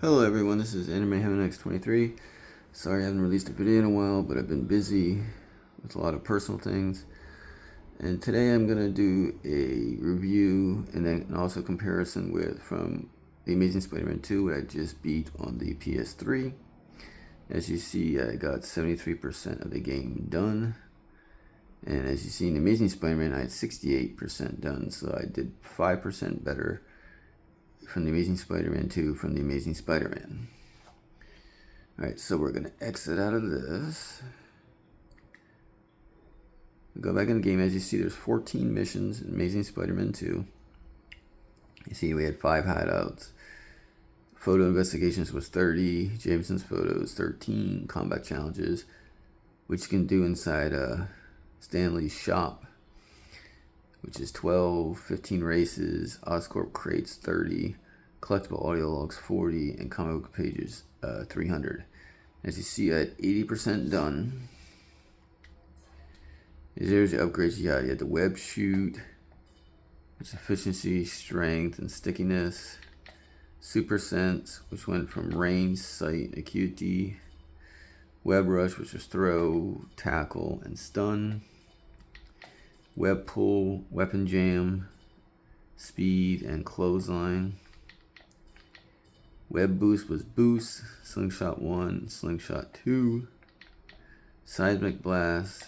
Hello everyone, this is Anime X23. Sorry I haven't released a video in a while, but I've been busy with a lot of personal things. And today I'm going to do a review and then also comparison from The Amazing Spider-Man 2, what I just beat on the PS3. As you see, I got 73% of the game done. And as you see in The Amazing Spider-Man, I had 68% done, so I did 5% better from The Amazing Spider-Man 2 from The Amazing Spider-Man. Alright, so we're going to exit out of this. Go back in the game. As you see, there's 14 missions in Amazing Spider-Man 2. You see we had 5 hideouts. Photo investigations was 30. Jameson's photos, 13. Combat challenges, which you can do inside Stanley's shop, which is 12, 15 races, Oscorp crates 30, collectible audio logs 40, and comic book pages 300. As you see, I had 80% done. There's the upgrades you got. You had the web shoot, which is efficiency, strength, and stickiness. Super sense, which went from range, sight, acuity. Web rush, which was throw, tackle, and stun. Web pull, weapon jam, speed, and clothesline. Web boost was boost, slingshot 1, slingshot 2. Seismic blast,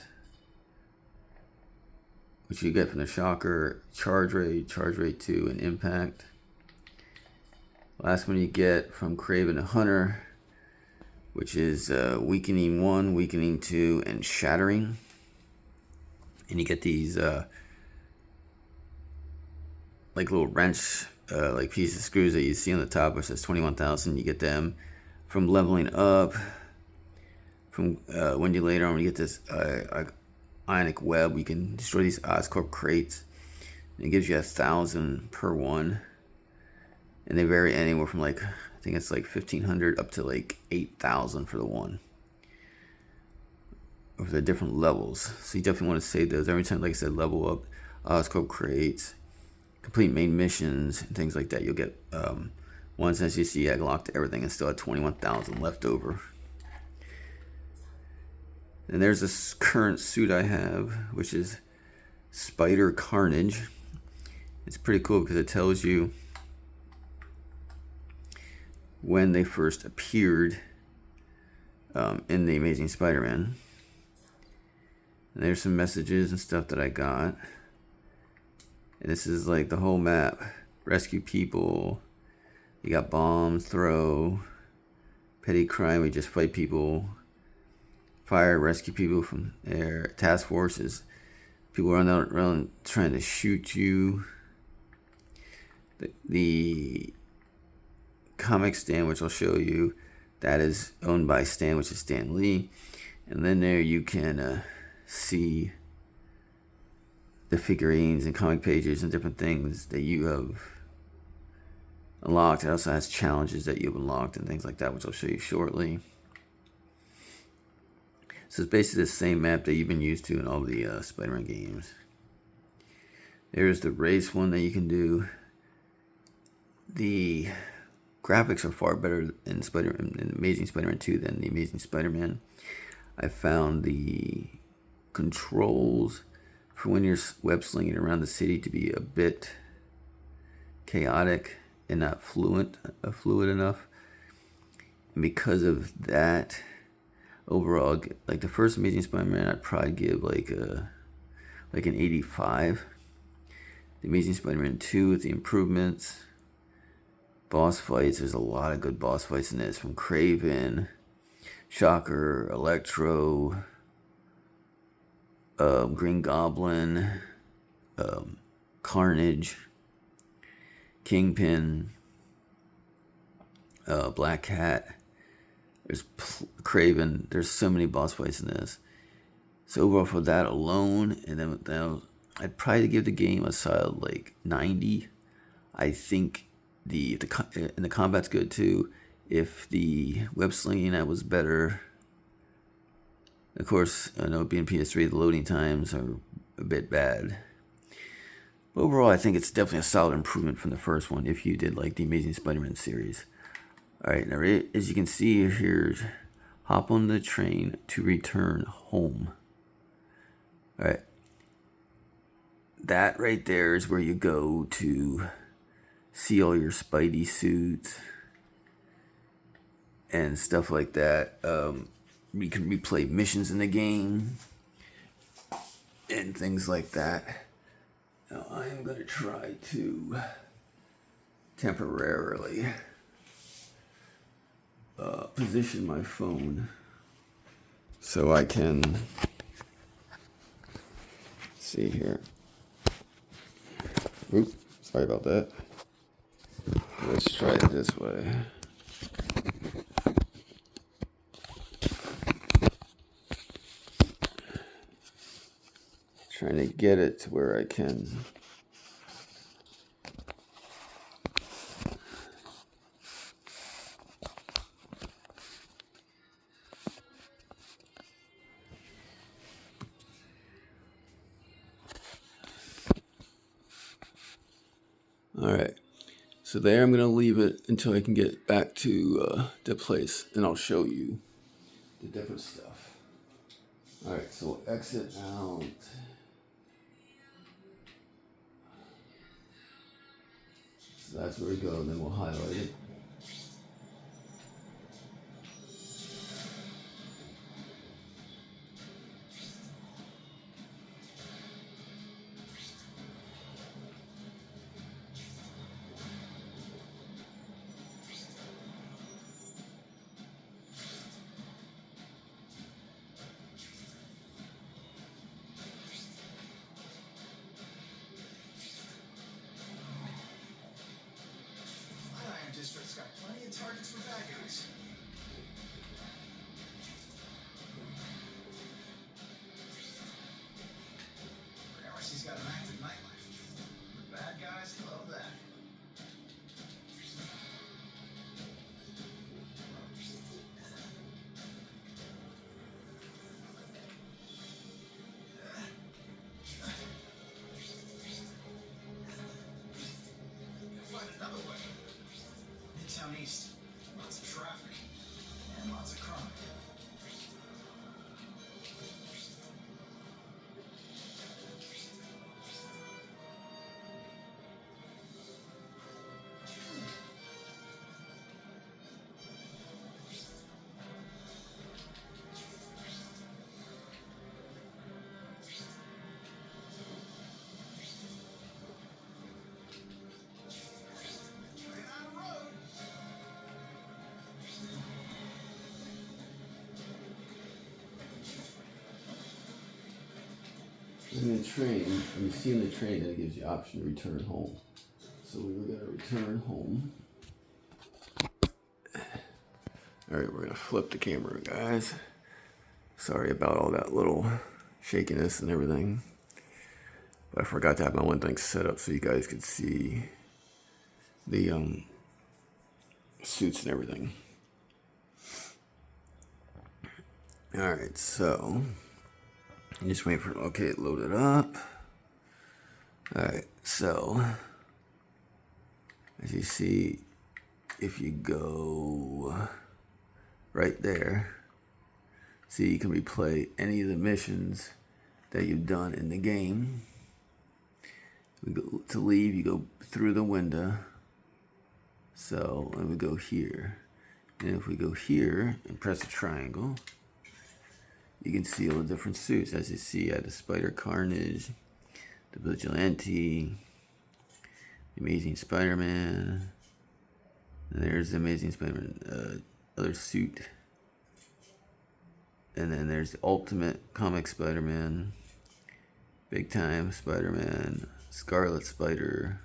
which you get from the shocker, charge rate 2, and impact. Last one you get from Craven the Hunter, which is weakening 1, weakening 2, and shattering. And you get these like little wrench like pieces of screws that you see on the top, which says 21,000. You get them from leveling up. From when you later on when you get this ionic web, you can destroy these Oscorp crates. And it gives you 1,000 per one, and they vary anywhere from like, I think it's like 1,500 up to like 8,000 for the one. Of the different levels, so you definitely want to save those every time. Like I said, level up, Oscorp crates, complete main missions, and things like that. You'll get ones. As you see, I locked everything and still had 21,000 left over. And there's this current suit I have, which is Spider Carnage. It's pretty cool because it tells you when they first appeared in the Amazing Spider-Man. And there's some messages and stuff that I got. And this is like the whole map. Rescue people. You got bombs, throw. Petty crime, we just fight people. Fire, rescue people from air. Task forces. People run out around trying to shoot you. The comic stand, which I'll show you, that is owned by Stan, which is Stan Lee. And then there you can see the figurines and comic pages and different things that you have unlocked. It also has challenges that you've unlocked and things like that, which I'll show you shortly. So it's basically the same map that you've been used to in all the Spider-Man games. There's the race one that you can do. The graphics are far better in Amazing Spider-Man 2 than the Amazing Spider-Man. I found the controls for when you're web slinging around the city to be a bit chaotic and not fluid enough. And because of that, overall, like the first Amazing Spider-Man, I'd probably give like an 85. The Amazing Spider-Man 2 with the improvements. Boss fights, there's a lot of good boss fights in this, from Craven, Shocker, Electro, Green Goblin, Carnage, Kingpin, Black Cat. There's Craven. There's so many boss fights in this. So overall, for that alone, and then I'd probably give the game a solid like 90. I think the combat's good too. If the web slinging that was better. Of course, I know being PS3, the loading times are a bit bad. But overall, I think it's definitely a solid improvement from the first one if you did like the Amazing Spider-Man series. Alright, now as you can see here's hop on the train to return home. Alright. That right there is where you go to see all your Spidey suits and stuff like that. You can replay missions in the game and things like that. Now I am going to try to temporarily position my phone so I can see here. Oops, sorry about that. Let's try it this way. Trying to get it to where I can. Alright, so there I'm going to leave it until I can get back to the place and I'll show you the different stuff. Alright, so exit out. So that's where we go, and then we'll highlight it. District's got plenty of targets for bad guys. She's got an active nightlife. The bad guys love that. Find another way. Midtown East. Lots of traffic. And lots of crime. In the train, when you see in the train, then it gives you the option to return home. So we were going to return home. Alright, we're going to flip the camera, guys. Sorry about all that little shakiness and everything. But I forgot to have my one thing set up so you guys could see the suits and everything. Alright, so I'm just waiting for okay, it loaded up. Alright, so as you see, if you go right there, see you can replay any of the missions that you've done in the game. We go to leave, you go through the window. So and we go here. And if we go here and press a triangle, you can see all the different suits. As you see, I had the Spider Carnage, the Vigilante, the Amazing Spiderman, and there's the Amazing Spiderman other suit, and then there's the Ultimate Comic Spider-Man, Big Time Spider-Man, Scarlet Spider,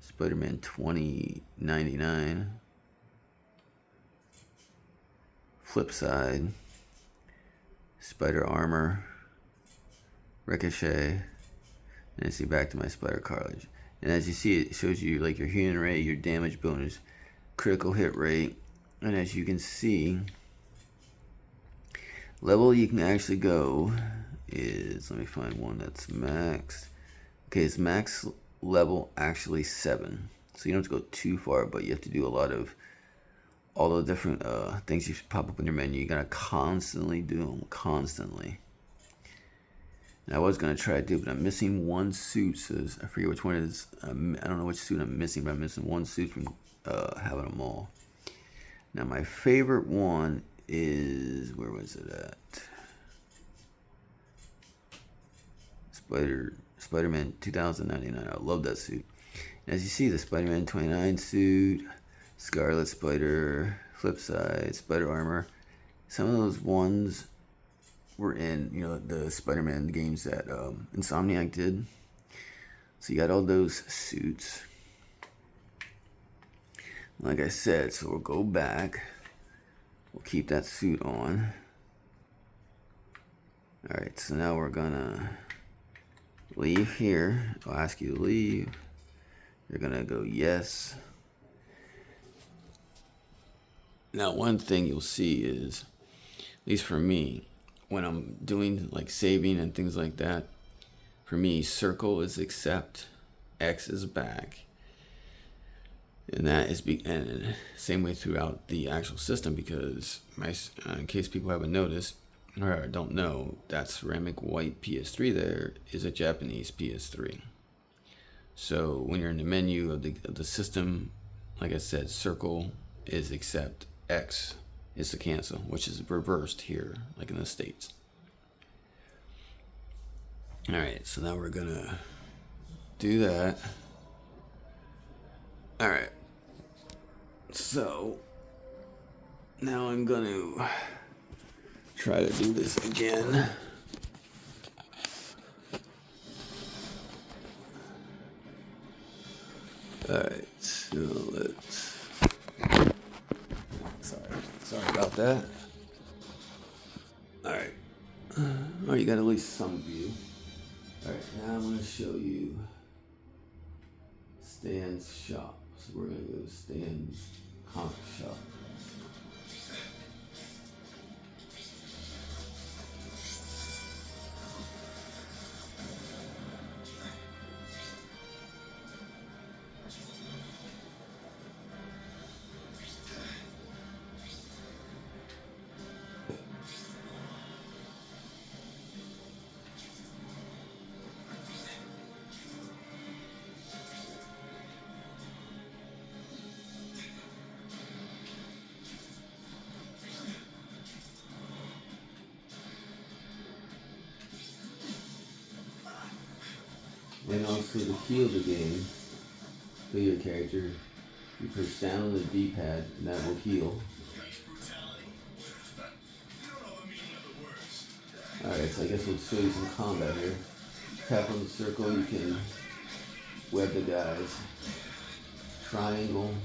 Spider-Man 2099, Flip Side, Spider Armor, Ricochet, and I see back to my Spider Carnage. And as you see, it shows you like your healing rate, your damage bonus, critical hit rate, and as you can see, level you can actually go is, let me find one that's max. Okay, it's max level actually 7. So you don't have to go too far, but you have to do a lot of all the different things you pop up in your menu. You gotta constantly do them, constantly. And I was gonna try to do it, but I'm missing one suit. So I forget which one it is. I don't know which suit I'm missing, but I'm missing one suit from having them all. Now my favorite one is, where was it at? Spider-Man 2099. I love that suit. And as you see, the Spider-Man 29 suit, Scarlet Spider, Flipside, Spider Armor. Some of those ones were in, the Spider-Man games that Insomniac did. So you got all those suits. Like I said, so we'll go back. We'll keep that suit on. Alright, so now we're gonna leave here. I'll ask you to leave. You're gonna go yes. Now, one thing you'll see is, at least for me, when I'm doing like saving and things like that, for me, circle is accept, X is back. And that is and same way throughout the actual system, because in case people haven't noticed or don't know, that ceramic white PS3 there is a Japanese PS3. So when you're in the menu of the system, like I said, circle is accept, X is to cancel, which is reversed here, like in the States. Alright, so now we're gonna do that. Alright, so now I'm gonna try to do this again. Alright, so let's, sorry about that. Alright, oh, you got at least some view. Alright, now I'm going to show you Stan's shop. So we're going to go to Stan's comic shop. And also to heal the game, heal your character, you press down on the D-pad and that will heal. Alright, so I guess we'll show you some combat here. Tap on the circle, you can web the guys. Triangle.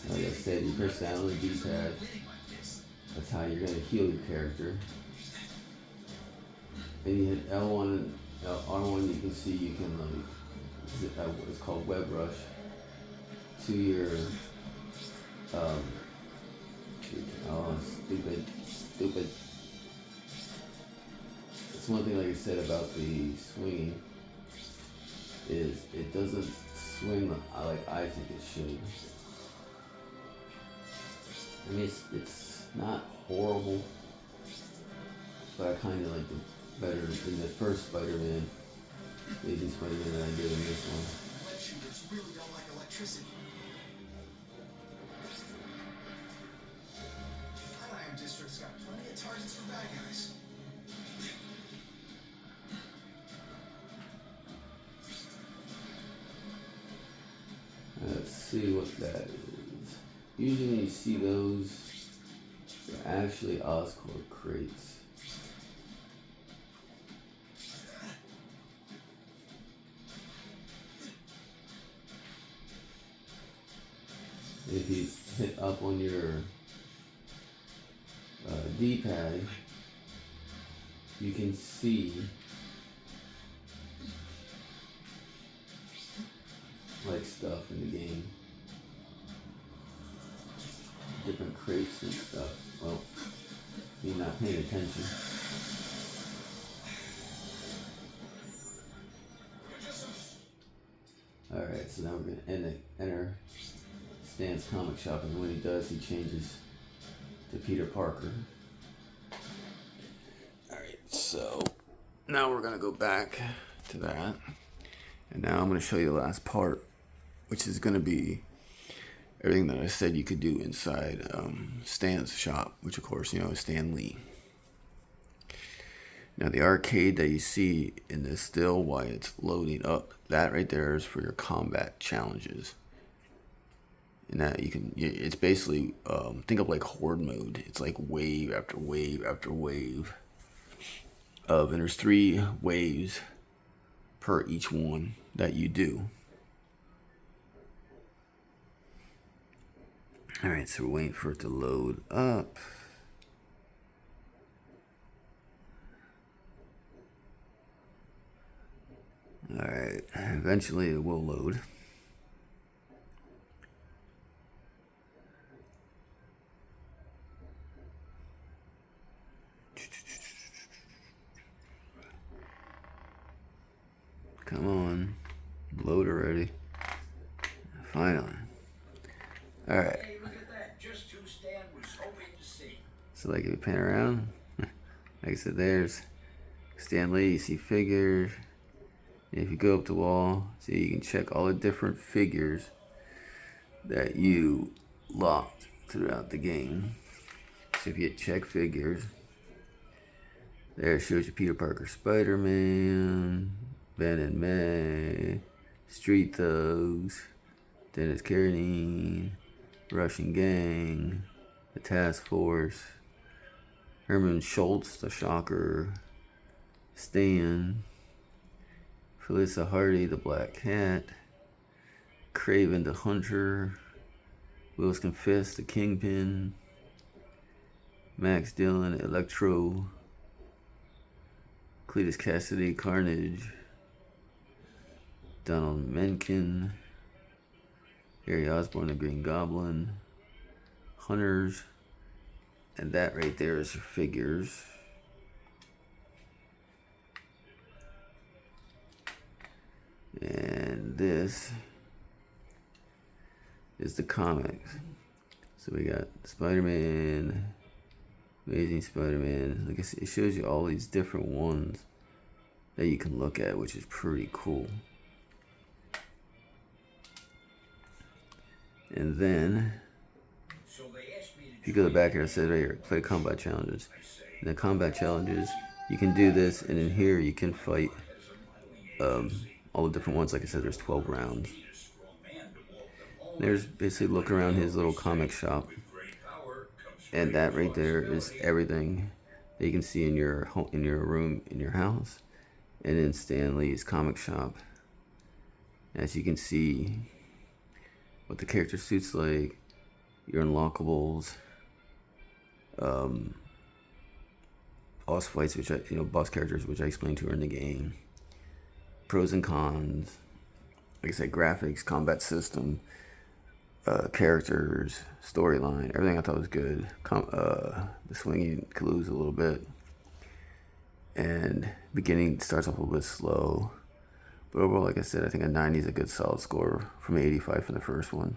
Like I said, you press down on the D-pad. That's how you're going to heal your character. And you hit L1 and R1, you can see you can it's called Web Rush to your stupid. That's one thing, like I said, about the swinging, is it doesn't swing like I think it should. I mean, it's not horrible, but I kind of like it better in the first Spider-Man, Amazing Spiderman, than I did in this one. Web shooters really don't like electricity. Flatiron District's got plenty of targets for bad guys. Let's see what that is. Usually when you see those, they're actually Oscorp crates. If you hit up on your D-pad, you can see like stuff in the game. Different crates and stuff. Well, you're not paying attention. so now we're gonna enter Stan's comic shop, and when he does, he changes to Peter Parker. Alright, so now we're gonna go back to that, and now I'm gonna show you the last part, which is gonna be everything that I said you could do inside Stan's shop, which of course, is Stan Lee. Now the arcade that you see in this still while it's loading up, that right there is for your combat challenges. And that it's basically, think of like horde mode. It's like wave after wave after wave and there's 3 waves per each one that you do. Alright, so we're waiting for it to load up. Alright, eventually it will load. Come on, load already. Finally. Alright. Hey, look at that. Just who Stan was hoping to see. So like if you pan around, like I said, there's Stan Lee, you see figures. And if you go up the wall, see you can check all the different figures that you locked throughout the game. So if you hit check figures, there it shows you Peter Parker, Spider-Man, Ben and May, Street Thugs, Dennis Carradine, Russian Gang, the Task Force, Herman Schultz, the Shocker, Stan, Felissa Hardy, the Black Cat, Craven the Hunter, Willis Confess, the Kingpin, Max Dillon, Electro, Cletus Cassidy, Carnage, Donald Mencken, Harry Osborn, the Green Goblin, Hunters, and that right there is your figures. And this is the comics. So we got Spider-Man, Amazing Spiderman. Like I said, it shows you all these different ones that you can look at, which is pretty cool. And then, if you go to the back here, it says right here, play combat challenges. In the combat challenges, you can do this, and in here you can fight all the different ones. Like I said, there's 12 rounds. There's basically look around his little comic shop, and that right there is everything that you can see in your home, in your room, in your house, and in Stan Lee's comic shop. As you can see, what the character suits like, your unlockables, boss fights, which boss characters, which I explained to her in the game, pros and cons, like I said, graphics, combat system, characters, storyline, everything I thought was good. The swinging could lose a little bit, and beginning starts off a little bit slow, but overall, like I said, I think a 90 is a good solid score from 85 from the first one.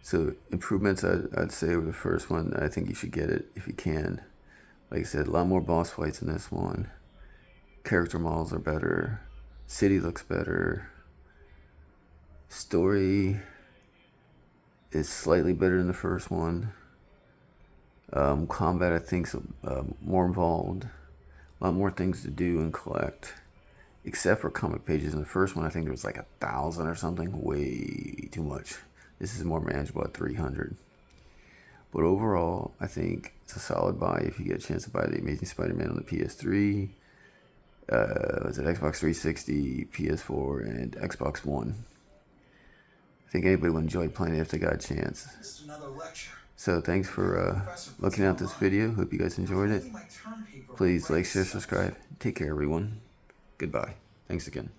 So improvements, I'd say over the first one, I think you should get it if you can. Like I said, a lot more boss fights in this one. Character models are better. City looks better. Story is slightly better than the first one. Combat, I think, is more involved. A lot more things to do and collect. Except for comic pages. In the first one, I think there was like 1,000 or something. Way too much. This is more manageable at 300. But overall, I think it's a solid buy if you get a chance to buy the Amazing Spider-Man on the PS3. Was it Xbox 360, PS4, and Xbox One. I think anybody would enjoy playing it if they got a chance. Just another lecture. So thanks for looking at this video. Hope you guys enjoyed it. Please like, share, subscribe. Take care, everyone. Goodbye. Thanks again.